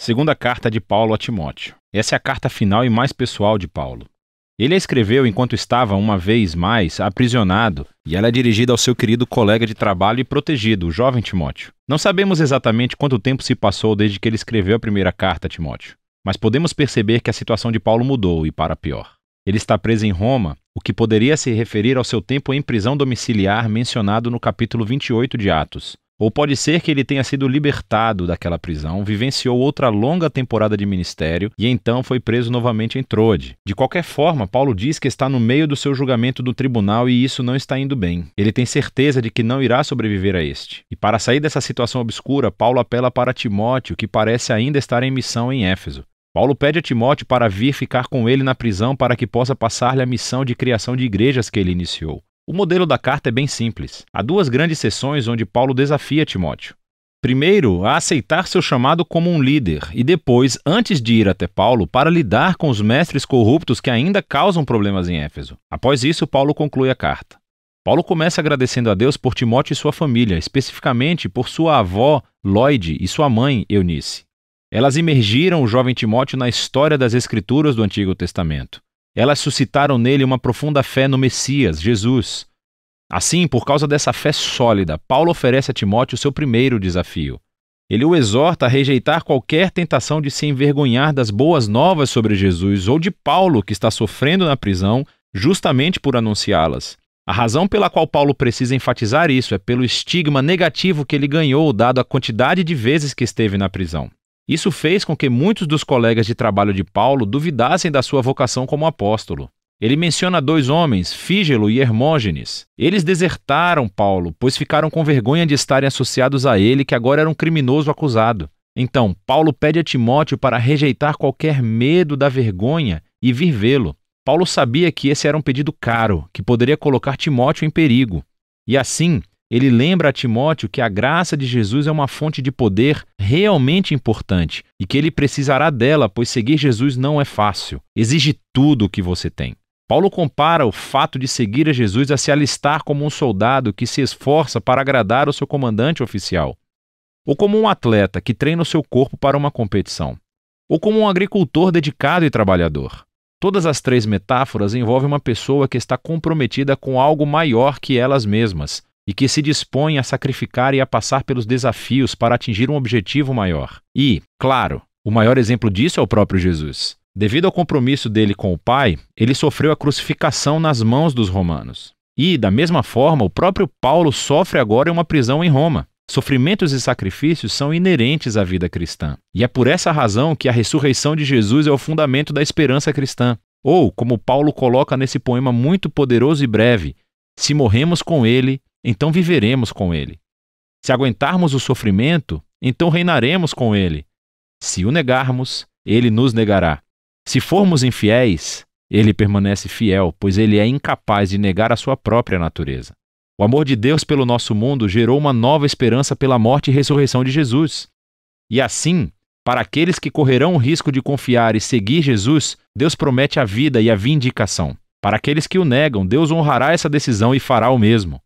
Segunda carta de Paulo a Timóteo. Essa é a carta final e mais pessoal de Paulo. Ele a escreveu enquanto estava, uma vez mais, aprisionado, e ela é dirigida ao seu querido colega de trabalho e protegido, o jovem Timóteo. Não sabemos exatamente quanto tempo se passou desde que ele escreveu a primeira carta a Timóteo, mas podemos perceber que a situação de Paulo mudou e para pior. Ele está preso em Roma, o que poderia se referir ao seu tempo em prisão domiciliar mencionado no capítulo 28 de Atos. Ou pode ser que ele tenha sido libertado daquela prisão, vivenciou outra longa temporada de ministério e então foi preso novamente em Troade. De qualquer forma, Paulo diz que está no meio do seu julgamento do tribunal e isso não está indo bem. Ele tem certeza de que não irá sobreviver a este. E para sair dessa situação obscura, Paulo apela para Timóteo, que parece ainda estar em missão em Éfeso. Paulo pede a Timóteo para vir ficar com ele na prisão para que possa passar-lhe a missão de criação de igrejas que ele iniciou. O modelo da carta é bem simples. Há duas grandes sessões onde Paulo desafia Timóteo. Primeiro, a aceitar seu chamado como um líder e depois, antes de ir até Paulo, para lidar com os mestres corruptos que ainda causam problemas em Éfeso. Após isso, Paulo conclui a carta. Paulo começa agradecendo a Deus por Timóteo e sua família, especificamente por sua avó, Lóide, e sua mãe, Eunice. Elas imergiram o jovem Timóteo na história das Escrituras do Antigo Testamento. Elas suscitaram nele uma profunda fé no Messias, Jesus. Assim, por causa dessa fé sólida, Paulo oferece a Timóteo o seu primeiro desafio. Ele o exorta a rejeitar qualquer tentação de se envergonhar das boas novas sobre Jesus ou de Paulo, que está sofrendo na prisão, justamente por anunciá-las. A razão pela qual Paulo precisa enfatizar isso é pelo estigma negativo que ele ganhou, dado a quantidade de vezes que esteve na prisão. Isso fez com que muitos dos colegas de trabalho de Paulo duvidassem da sua vocação como apóstolo. Ele menciona dois homens, Fígelo e Hermógenes. Eles desertaram Paulo, pois ficaram com vergonha de estarem associados a ele, que agora era um criminoso acusado. Então, Paulo pede a Timóteo para rejeitar qualquer medo da vergonha e vir vê-lo. Paulo sabia que esse era um pedido caro, que poderia colocar Timóteo em perigo. E assim, ele lembra a Timóteo que a graça de Jesus é uma fonte de poder realmente importante e que ele precisará dela, pois seguir Jesus não é fácil. Exige tudo o que você tem. Paulo compara o fato de seguir a Jesus a se alistar como um soldado que se esforça para agradar o seu comandante oficial, ou como um atleta que treina o seu corpo para uma competição, ou como um agricultor dedicado e trabalhador. Todas as três metáforas envolvem uma pessoa que está comprometida com algo maior que elas mesmas, e que se dispõe a sacrificar e a passar pelos desafios para atingir um objetivo maior. E, claro, o maior exemplo disso é o próprio Jesus. Devido ao compromisso dele com o Pai, ele sofreu a crucificação nas mãos dos romanos. E, da mesma forma, o próprio Paulo sofre agora em uma prisão em Roma. Sofrimentos e sacrifícios são inerentes à vida cristã. E é por essa razão que a ressurreição de Jesus é o fundamento da esperança cristã. Ou, como Paulo coloca nesse poema muito poderoso e breve, se morremos com ele, então viveremos com ele. Se aguentarmos o sofrimento, então reinaremos com ele. Se o negarmos, ele nos negará. Se formos infiéis, ele permanece fiel, pois ele é incapaz de negar a sua própria natureza. O amor de Deus pelo nosso mundo gerou uma nova esperança pela morte e ressurreição de Jesus. E assim, para aqueles que correrão o risco de confiar e seguir Jesus, Deus promete a vida e a vindicação. Para aqueles que o negam, Deus honrará essa decisão e fará o mesmo.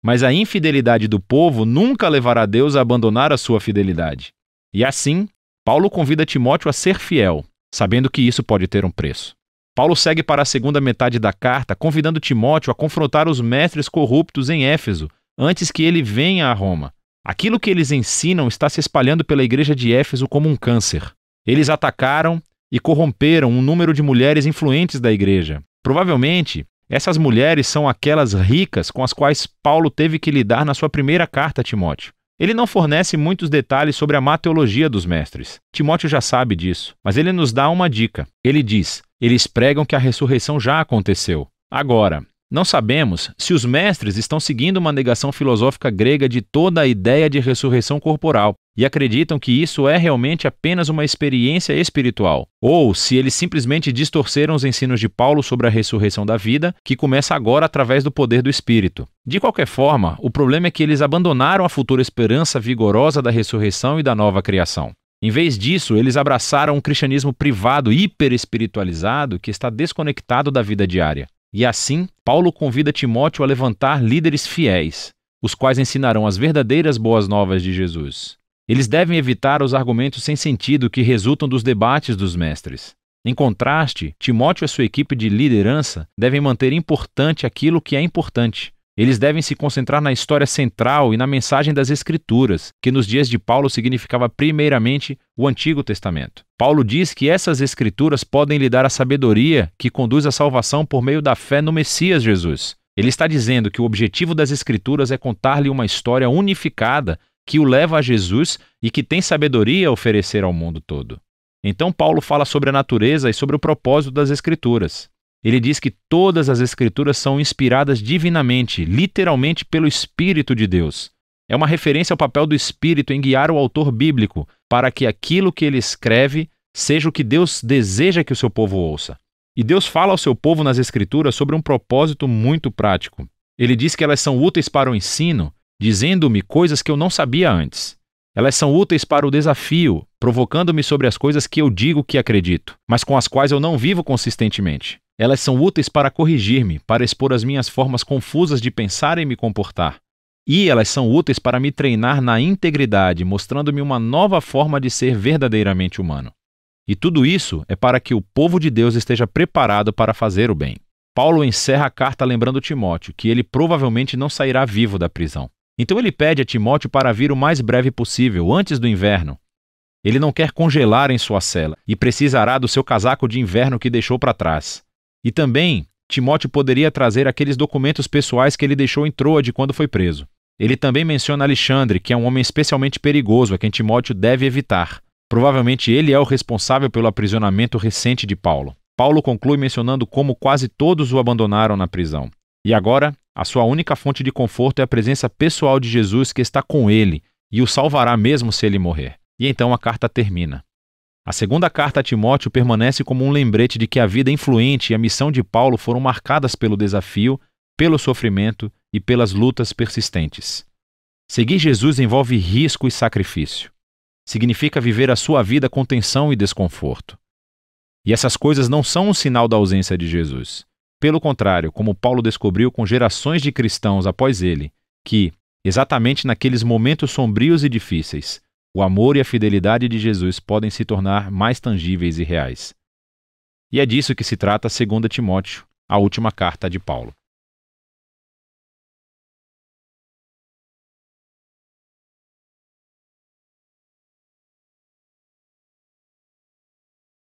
Mas a infidelidade do povo nunca levará Deus a abandonar a sua fidelidade. E assim, Paulo convida Timóteo a ser fiel, sabendo que isso pode ter um preço. Paulo segue para a segunda metade da carta, convidando Timóteo a confrontar os mestres corruptos em Éfeso, antes que ele venha a Roma. Aquilo que eles ensinam está se espalhando pela igreja de Éfeso como um câncer. Eles atacaram e corromperam um número de mulheres influentes da igreja. Provavelmente, essas mulheres são aquelas ricas com as quais Paulo teve que lidar na sua primeira carta a Timóteo. Ele não fornece muitos detalhes sobre a má teologia dos mestres. Timóteo já sabe disso, mas ele nos dá uma dica. Ele diz: eles pregam que a ressurreição já aconteceu. Agora, não sabemos se os mestres estão seguindo uma negação filosófica grega de toda a ideia de ressurreição corporal e acreditam que isso é realmente apenas uma experiência espiritual, ou se eles simplesmente distorceram os ensinos de Paulo sobre a ressurreição da vida, que começa agora através do poder do Espírito. De qualquer forma, o problema é que eles abandonaram a futura esperança vigorosa da ressurreição e da nova criação. Em vez disso, eles abraçaram um cristianismo privado hiperespiritualizado que está desconectado da vida diária. E assim, Paulo convida Timóteo a levantar líderes fiéis, os quais ensinarão as verdadeiras boas novas de Jesus. Eles devem evitar os argumentos sem sentido que resultam dos debates dos mestres. Em contraste, Timóteo e sua equipe de liderança devem manter importante aquilo que é importante. Eles devem se concentrar na história central e na mensagem das Escrituras, que nos dias de Paulo significava primeiramente o Antigo Testamento. Paulo diz que essas Escrituras podem lhe dar a sabedoria que conduz à salvação por meio da fé no Messias Jesus. Ele está dizendo que o objetivo das Escrituras é contar-lhe uma história unificada que o leva a Jesus e que tem sabedoria a oferecer ao mundo todo. Então Paulo fala sobre a natureza e sobre o propósito das Escrituras. Ele diz que todas as Escrituras são inspiradas divinamente, literalmente pelo Espírito de Deus. É uma referência ao papel do Espírito em guiar o autor bíblico para que aquilo que ele escreve seja o que Deus deseja que o seu povo ouça. E Deus fala ao seu povo nas Escrituras sobre um propósito muito prático. Ele diz que elas são úteis para o ensino, dizendo-me coisas que eu não sabia antes. Elas são úteis para o desafio, provocando-me sobre as coisas que eu digo que acredito, mas com as quais eu não vivo consistentemente. Elas são úteis para corrigir-me, para expor as minhas formas confusas de pensar e me comportar. E elas são úteis para me treinar na integridade, mostrando-me uma nova forma de ser verdadeiramente humano. E tudo isso é para que o povo de Deus esteja preparado para fazer o bem. Paulo encerra a carta lembrando Timóteo que ele provavelmente não sairá vivo da prisão. Então ele pede a Timóteo para vir o mais breve possível, antes do inverno. Ele não quer congelar em sua cela e precisará do seu casaco de inverno que deixou para trás. E também, Timóteo poderia trazer aqueles documentos pessoais que ele deixou em Troade quando foi preso. Ele também menciona Alexandre, que é um homem especialmente perigoso a quem Timóteo deve evitar. Provavelmente ele é o responsável pelo aprisionamento recente de Paulo. Paulo conclui mencionando como quase todos o abandonaram na prisão. E agora, a sua única fonte de conforto é a presença pessoal de Jesus que está com ele e o salvará mesmo se ele morrer. E então a carta termina. A segunda carta a Timóteo permanece como um lembrete de que a vida influente e a missão de Paulo foram marcadas pelo desafio, pelo sofrimento e pelas lutas persistentes. Seguir Jesus envolve risco e sacrifício. Significa viver a sua vida com tensão e desconforto. E essas coisas não são um sinal da ausência de Jesus. Pelo contrário, como Paulo descobriu com gerações de cristãos após ele, que, exatamente naqueles momentos sombrios e difíceis, o amor e a fidelidade de Jesus podem se tornar mais tangíveis e reais. E é disso que se trata 2 Timóteo, a última carta de Paulo.